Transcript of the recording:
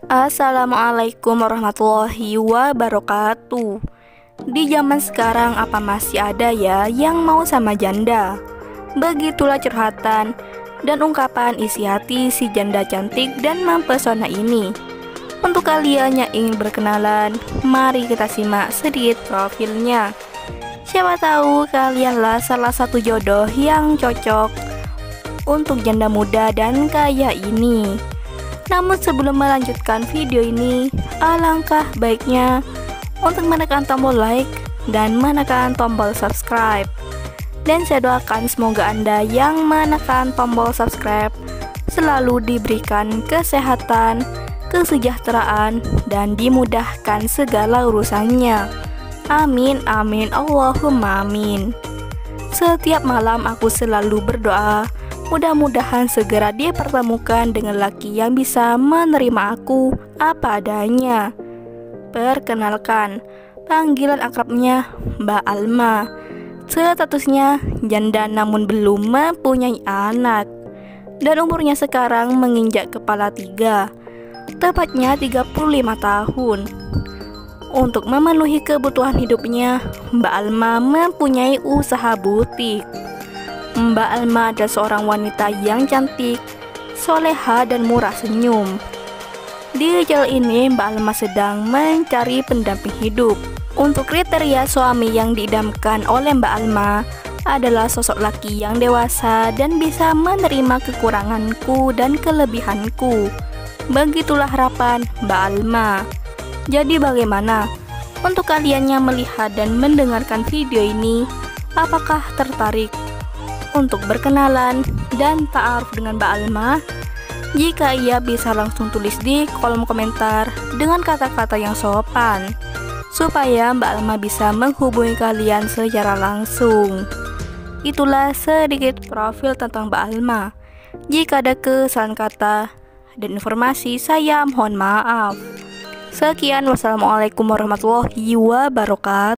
Assalamualaikum warahmatullahi wabarakatuh. Di zaman sekarang apa masih ada ya yang mau sama janda? Begitulah curhatan dan ungkapan isi hati si janda cantik dan mempesona ini. Untuk kalian yang ingin berkenalan, mari kita simak sedikit profilnya. Siapa tahu kalianlah salah satu jodoh yang cocok untuk janda muda dan kaya ini. Namun sebelum melanjutkan video ini, alangkah baiknya untuk menekan tombol like dan menekan tombol subscribe. Dan saya doakan semoga Anda yang menekan tombol subscribe selalu diberikan kesehatan, kesejahteraan, dan dimudahkan segala urusannya. Amin, amin, Allahumma amin. Setiap malam aku selalu berdoa, mudah-mudahan segera dipertemukan dengan laki yang bisa menerima aku apa adanya. Perkenalkan, panggilan akrabnya Mbak Alma. Statusnya janda namun belum mempunyai anak. Dan umurnya sekarang menginjak kepala 3, tepatnya 35 tahun. Untuk memenuhi kebutuhan hidupnya, Mbak Alma mempunyai usaha butik. Mbak Alma adalah seorang wanita yang cantik, soleha, dan murah senyum. Di jalan ini Mbak Alma sedang mencari pendamping hidup. Untuk kriteria suami yang diidamkan oleh Mbak Alma adalah sosok laki yang dewasa dan bisa menerima kekuranganku dan kelebihanku. Begitulah harapan Mbak Alma. Jadi bagaimana? Untuk kalian yang melihat dan mendengarkan video ini, apakah tertarik untuk berkenalan dan ta'aruf dengan Mbak Alma? Jika iya, bisa langsung tulis di kolom komentar dengan kata-kata yang sopan, supaya Mbak Alma bisa menghubungi kalian secara langsung. Itulah sedikit profil tentang Mbak Alma. Jika ada kesalahan kata dan informasi, saya mohon maaf. Sekian, wassalamualaikum warahmatullahi wabarakatuh.